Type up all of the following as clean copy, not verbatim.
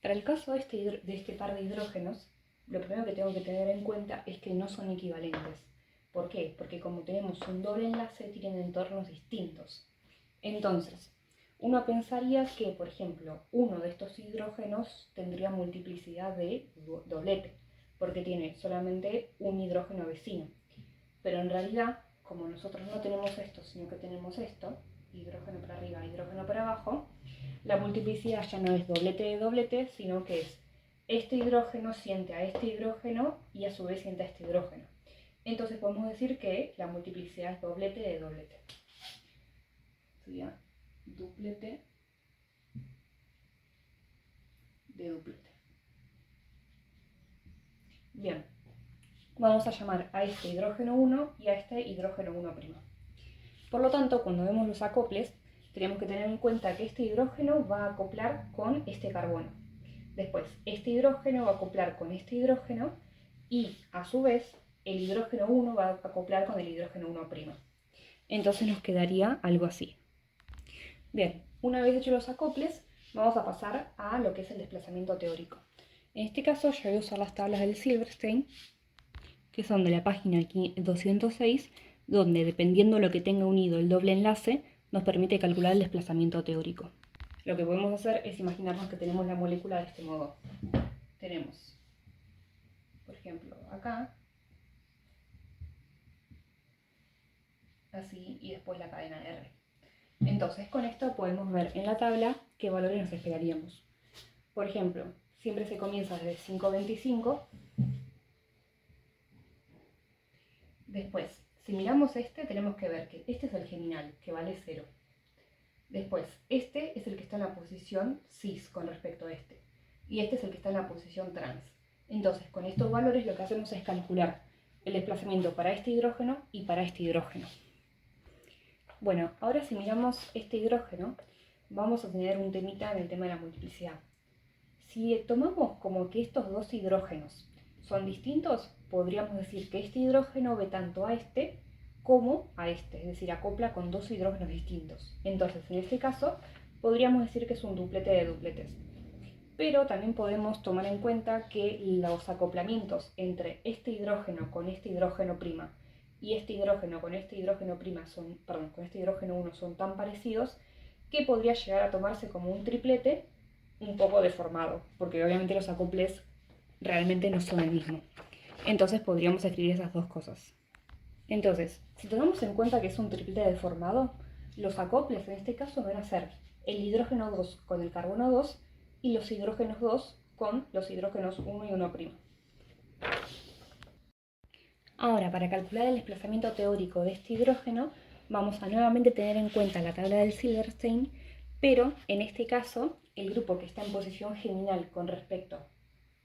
Para el caso de este par de hidrógenos, lo primero que tengo que tener en cuenta es que no son equivalentes. ¿Por qué? Porque como tenemos un doble enlace, tienen entornos distintos. Entonces, uno pensaría que, por ejemplo, uno de estos hidrógenos tendría multiplicidad de doblete, porque tiene solamente un hidrógeno vecino. Pero en realidad, como nosotros no tenemos esto, sino que tenemos esto, hidrógeno para arriba, hidrógeno para abajo, la multiplicidad ya no es doblete de doblete, sino que es este hidrógeno siente a este hidrógeno y a su vez siente a este hidrógeno. Entonces podemos decir que la multiplicidad es doblete de doblete. Sería duplete de duplete. Bien, vamos a llamar a este hidrógeno 1 y a este hidrógeno 1'. Por lo tanto, cuando vemos los acoples, tenemos que tener en cuenta que este hidrógeno va a acoplar con este carbono. Después, este hidrógeno va a acoplar con este hidrógeno y, a su vez, el hidrógeno 1 va a acoplar con el hidrógeno 1'. Entonces nos quedaría algo así. Bien, una vez hechos los acoples, vamos a pasar a lo que es el desplazamiento teórico. En este caso, yo voy a usar las tablas del Silverstein, que son de la página aquí 206, donde dependiendo de lo que tenga unido el doble enlace, nos permite calcular el desplazamiento teórico. Lo que podemos hacer es imaginarnos que tenemos la molécula de este modo. Tenemos, por ejemplo, acá, así, y después la cadena R. Entonces, con esto podemos ver en la tabla qué valores nos esperaríamos. Por ejemplo, siempre se comienza desde 5,25. Después, si miramos este, tenemos que ver que este es el geminal, que vale 0. Después, este es el que está en la posición cis con respecto a este. Y este es el que está en la posición trans. Entonces, con estos valores lo que hacemos es calcular el desplazamiento para este hidrógeno y para este hidrógeno. Bueno, ahora si miramos este hidrógeno, vamos a tener un temita en el tema de la multiplicidad. Si tomamos como que estos dos hidrógenos son distintos, podríamos decir que este hidrógeno ve tanto a este como a este, es decir, acopla con dos hidrógenos distintos. Entonces, en este caso, podríamos decir que es un duplete de dupletes. Pero también podemos tomar en cuenta que los acoplamientos entre este hidrógeno con este hidrógeno prima y este hidrógeno con este hidrógeno prima con este hidrógeno 1 son tan parecidos que podría llegar a tomarse como un triplete un poco deformado, porque obviamente los acoples realmente no son el mismo. Entonces podríamos escribir esas dos cosas. Entonces, si tenemos en cuenta que es un triplete deformado, los acoples en este caso van a ser el hidrógeno 2 con el carbono 2 y los hidrógenos 2 con los hidrógenos 1 y 1'. Ahora, para calcular el desplazamiento teórico de este hidrógeno, vamos a nuevamente tener en cuenta la tabla del Silverstein, pero en este caso, el grupo que está en posición geminal con respecto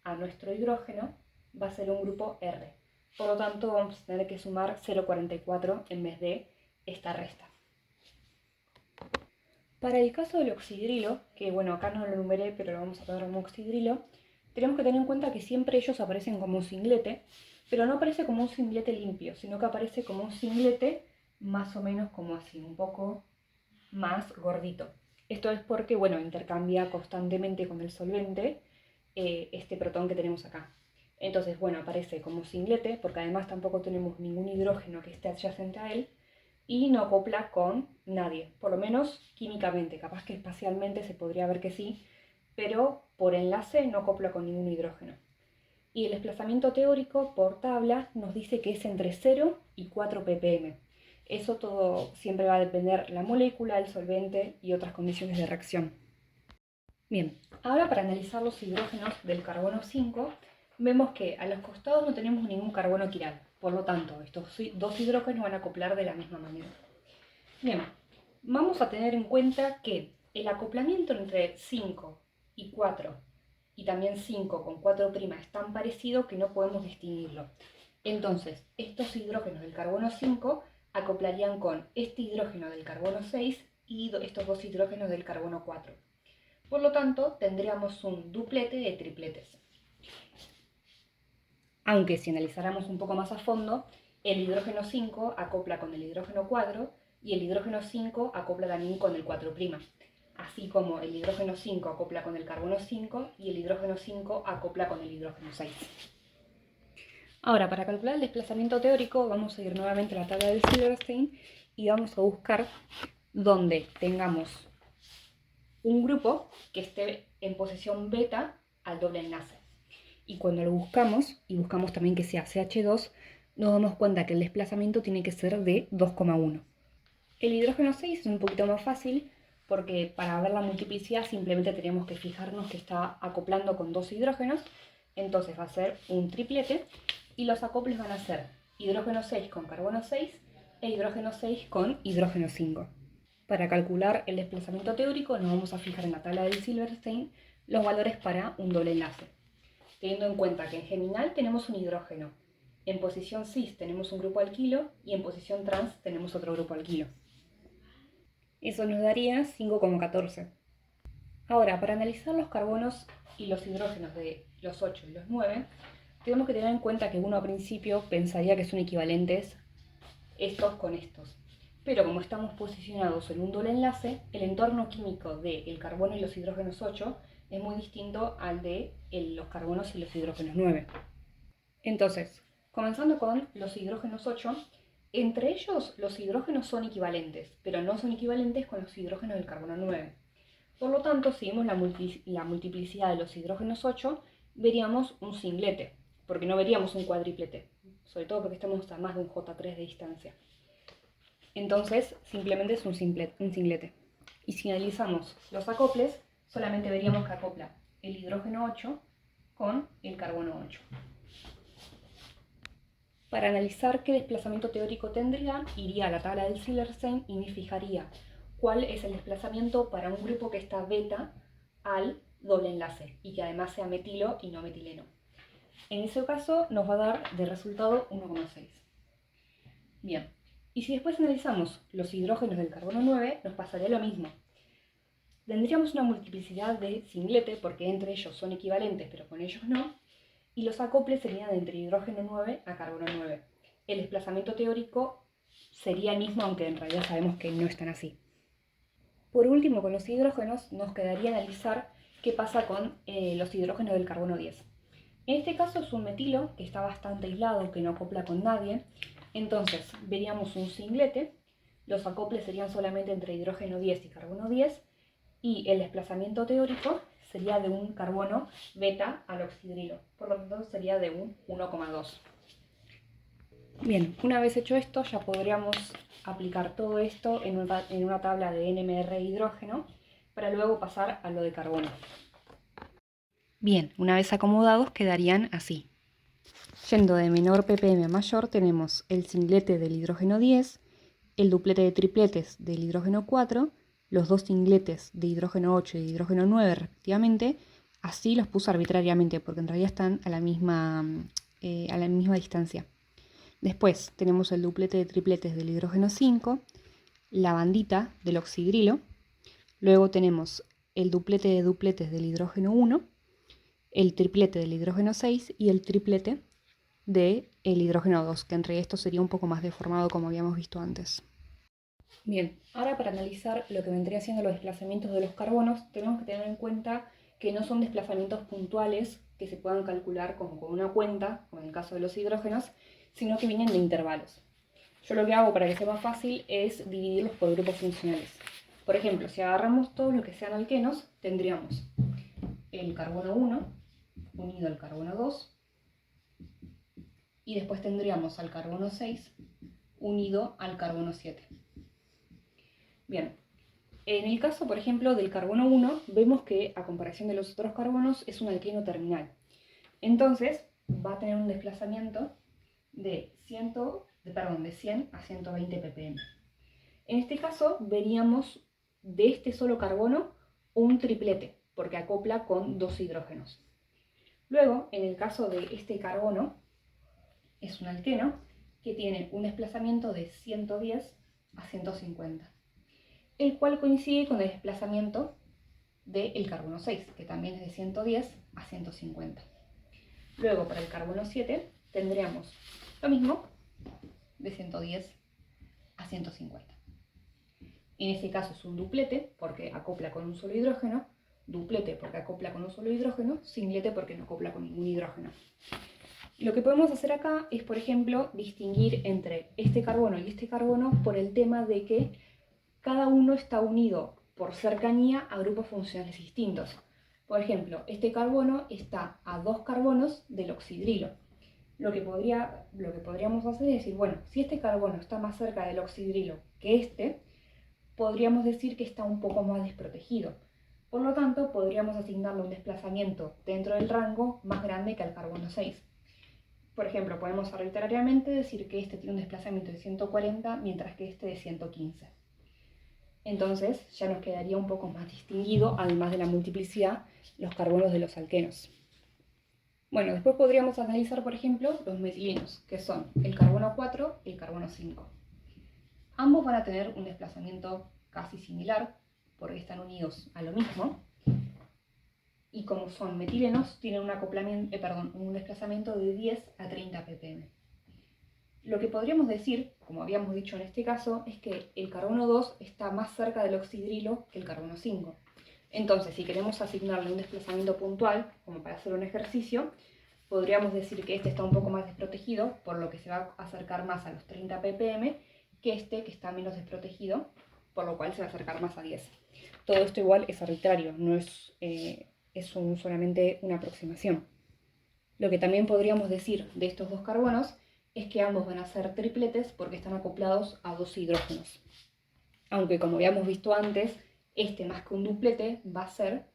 a nuestro hidrógeno va a ser un grupo R. Por lo tanto, vamos a tener que sumar 0,44 en vez de esta resta. Para el caso del oxidrilo, que bueno, acá no lo numeré, pero lo vamos a poner como oxidrilo, tenemos que tener en cuenta que siempre ellos aparecen como un singlete, pero no aparece como un singlete limpio, sino que aparece como un singlete más o menos como así, un poco más gordito. Esto es porque, bueno, intercambia constantemente con el solvente este protón que tenemos acá. Entonces, bueno, aparece como singlete, porque además tampoco tenemos ningún hidrógeno que esté adyacente a él, y no acopla con nadie, por lo menos químicamente, capaz que espacialmente se podría ver que sí, pero por enlace no acopla con ningún hidrógeno. Y el desplazamiento teórico por tabla nos dice que es entre 0 y 4 ppm. Eso todo siempre va a depender la molécula, el solvente y otras condiciones de reacción. Bien, ahora para analizar los hidrógenos del carbono 5, vemos que a los costados no tenemos ningún carbono quiral. Por lo tanto, estos dos hidrógenos van a acoplar de la misma manera. Bien, vamos a tener en cuenta que el acoplamiento entre 5 y 4 y también 5 con 4' es tan parecido que no podemos distinguirlo. Entonces, estos hidrógenos del carbono 5 acoplarían con este hidrógeno del carbono 6 y estos dos hidrógenos del carbono 4. Por lo tanto, tendríamos un duplete de tripletes. Aunque si analizáramos un poco más a fondo, el hidrógeno 5 acopla con el hidrógeno 4 y el hidrógeno 5 acopla también con el 4'. así como el hidrógeno 5 acopla con el carbono 5 y el hidrógeno 5 acopla con el hidrógeno 6. Ahora, para calcular el desplazamiento teórico, vamos a ir nuevamente a la tabla de Silverstein y vamos a buscar donde tengamos un grupo que esté en posición beta al doble enlace. Y cuando lo buscamos, y buscamos también que sea CH2, nos damos cuenta que el desplazamiento tiene que ser de 2,1. El hidrógeno 6 es un poquito más fácil porque para ver la multiplicidad simplemente tenemos que fijarnos que está acoplando con dos hidrógenos, entonces va a ser un triplete y los acoples van a ser hidrógeno 6 con carbono 6 e hidrógeno 6 con hidrógeno 5. Para calcular el desplazamiento teórico nos vamos a fijar en la tabla del Silverstein los valores para un doble enlace, teniendo en cuenta que en geminal tenemos un hidrógeno, en posición cis tenemos un grupo alquilo y en posición trans tenemos otro grupo alquilo. Eso nos daría 5,14. Ahora, para analizar los carbonos y los hidrógenos de los 8 y los 9, tenemos que tener en cuenta que uno a principio pensaría que son equivalentes estos con estos. Pero como estamos posicionados en un doble enlace, el entorno químico del carbono y los hidrógenos 8 es muy distinto al de los carbonos y los hidrógenos 9. Entonces, comenzando con los hidrógenos 8, entre ellos los hidrógenos son equivalentes, pero no son equivalentes con los hidrógenos del carbono 9. Por lo tanto, si vemos la multiplicidad de los hidrógenos 8, veríamos un singlete, porque no veríamos un cuadriplete, sobre todo porque estamos a más de un J3 de distancia. Entonces, simplemente es un singlete. Y si analizamos los acoples, solamente veríamos que acopla el hidrógeno 8 con el carbono 8. Para analizar qué desplazamiento teórico tendría, iría a la tabla del Silverstein y me fijaría cuál es el desplazamiento para un grupo que está beta al doble enlace y que además sea metilo y no metileno. En ese caso nos va a dar de resultado 1,6. Bien, y si después analizamos los hidrógenos del carbono 9, nos pasaría lo mismo. Tendríamos una multiplicidad de singlete porque entre ellos son equivalentes pero con ellos no, y los acoples serían entre hidrógeno 9 a carbono 9. El desplazamiento teórico sería el mismo, aunque en realidad sabemos que no están así. Por último, con los hidrógenos nos quedaría analizar qué pasa con los hidrógenos del carbono 10. En este caso es un metilo que está bastante aislado, que no acopla con nadie. Entonces veríamos un singlete, los acoples serían solamente entre hidrógeno 10 y carbono 10, y el desplazamiento teórico sería de un carbono beta al oxidrilo, por lo tanto sería de un 1,2. Bien, una vez hecho esto ya podríamos aplicar todo esto en una tabla de NMR hidrógeno para luego pasar a lo de carbono. Bien, una vez acomodados quedarían así. Yendo de menor ppm a mayor tenemos el singlete del hidrógeno 10, el duplete de tripletes del hidrógeno 4, los dos singletes de hidrógeno 8 y de hidrógeno 9 respectivamente. Así los puse arbitrariamente porque en realidad están a la misma distancia. Después tenemos el duplete de tripletes del hidrógeno 5, la bandita del oxidrilo, luego tenemos el duplete de dupletes del hidrógeno 1, el triplete del hidrógeno 6 y el triplete del hidrógeno 2, que entre estos sería un poco más deformado como habíamos visto antes. Bien, ahora para analizar lo que vendría siendo los desplazamientos de los carbonos, tenemos que tener en cuenta que no son desplazamientos puntuales que se puedan calcular como con una cuenta, como en el caso de los hidrógenos, sino que vienen de intervalos. Yo lo que hago para que sea más fácil es dividirlos por grupos funcionales. Por ejemplo, si agarramos todos los que sean alquenos, tendríamos el carbono 1 unido al carbono 2 y después tendríamos al carbono 6 unido al carbono 7. Bien, en el caso, por ejemplo, del carbono 1, vemos que a comparación de los otros carbonos es un alqueno terminal. Entonces, va a tener un desplazamiento de 100 a 120 ppm. En este caso, veríamos de este solo carbono un triplete, porque acopla con dos hidrógenos. Luego, en el caso de este carbono, es un alqueno que tiene un desplazamiento de 110 a 150, el cual coincide con el desplazamiento del carbono 6, que también es de 110 a 150. Luego, para el carbono 7, tendríamos lo mismo, de 110 a 150. En este caso es un duplete porque acopla con un solo hidrógeno, duplete porque acopla con un solo hidrógeno, singlete porque no acopla con ningún hidrógeno. Lo que podemos hacer acá es, por ejemplo, distinguir entre este carbono y este carbono por el tema de que cada uno está unido por cercanía a grupos funcionales distintos. Por ejemplo, este carbono está a 2 carbonos del oxidrilo. Lo que podríamos hacer es decir, bueno, si este carbono está más cerca del oxidrilo que este, podríamos decir que está un poco más desprotegido. Por lo tanto, podríamos asignarle un desplazamiento dentro del rango más grande que al carbono 6. Por ejemplo, podemos arbitrariamente decir que este tiene un desplazamiento de 140 mientras que este de 115. Entonces ya nos quedaría un poco más distinguido, además de la multiplicidad, los carbonos de los alquenos. Bueno, después podríamos analizar, por ejemplo, los metilinos, que son el carbono 4 y el carbono 5. Ambos van a tener un desplazamiento casi similar, porque están unidos a lo mismo, y como son metilenos, tienen un desplazamiento de 10 a 30 ppm. Lo que podríamos decir, como habíamos dicho en este caso, es que el carbono 2 está más cerca del oxidrilo que el carbono 5. Entonces, si queremos asignarle un desplazamiento puntual, como para hacer un ejercicio, podríamos decir que este está un poco más desprotegido, por lo que se va a acercar más a los 30 ppm, que este que está menos desprotegido, por lo cual se va a acercar más a 10. Todo esto igual es arbitrario, no es, solamente una aproximación. Lo que también podríamos decir de estos dos carbonos es que ambos van a ser tripletes porque están acoplados a 2 hidrógenos. Aunque como habíamos visto antes, este más que un duplete va a ser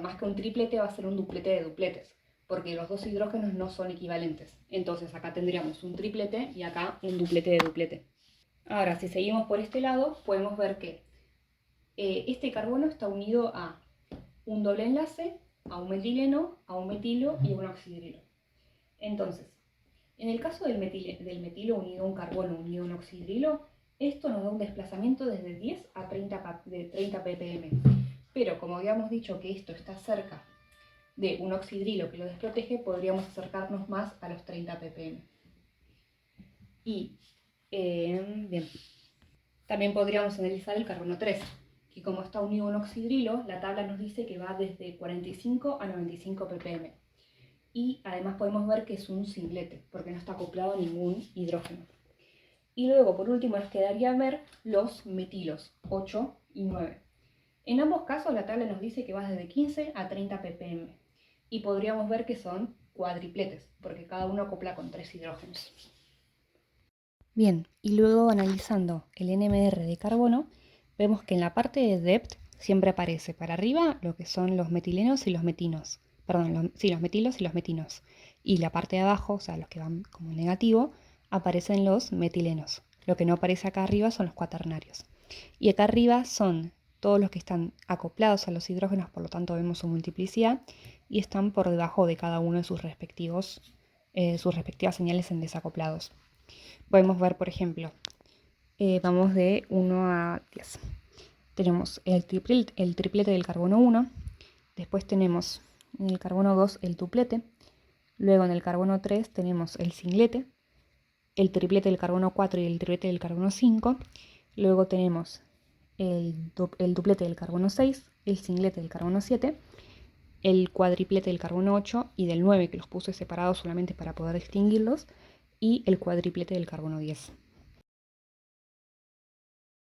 más que un triplete va a ser un duplete de dupletes, porque los 2 hidrógenos no son equivalentes. Entonces acá tendríamos un triplete y acá un duplete de duplete. Ahora, si seguimos por este lado, podemos ver que este carbono está unido a un doble enlace, a un metileno, a un metilo y a un oxidrilo. Entonces, en el caso del metilo unido a un carbono unido a un oxidrilo, esto nos da un desplazamiento desde 10 a 30 ppm. Pero como habíamos dicho que esto está cerca de un oxidrilo que lo desprotege, podríamos acercarnos más a los 30 ppm. Y, bien, también podríamos analizar el carbono 3, que como está unido a un oxidrilo, la tabla nos dice que va desde 45 a 95 ppm. Y además podemos ver que es un singlete, porque no está acoplado a ningún hidrógeno. Y luego, por último, nos quedaría ver los metilos, 8 y 9. En ambos casos la tabla nos dice que va desde 15 a 30 ppm. Y podríamos ver que son cuadripletes, porque cada uno acopla con 3 hidrógenos. Bien, y luego analizando el NMR de carbono, vemos que en la parte de depth siempre aparece para arriba lo que son los metilenos y los metinos. Los metilos y los metinos. Y la parte de abajo, o sea, los que van como negativo, aparecen los metilenos. Lo que no aparece acá arriba son los cuaternarios. Y acá arriba son todos los que están acoplados a los hidrógenos, por lo tanto vemos su multiplicidad, y están por debajo de cada uno de sus respectivas señales en desacoplados. Podemos ver, por ejemplo, vamos de 1 a 10. Tenemos el triplete del carbono 1, después tenemos en el carbono 2 el duplete, luego en el carbono 3 tenemos el singlete, el triplete del carbono 4 y el triplete del carbono 5, luego tenemos el duplete del carbono 6, el singlete del carbono 7, el cuadriplete del carbono 8 y del 9, que los puse separados solamente para poder distinguirlos, y el cuadriplete del carbono 10.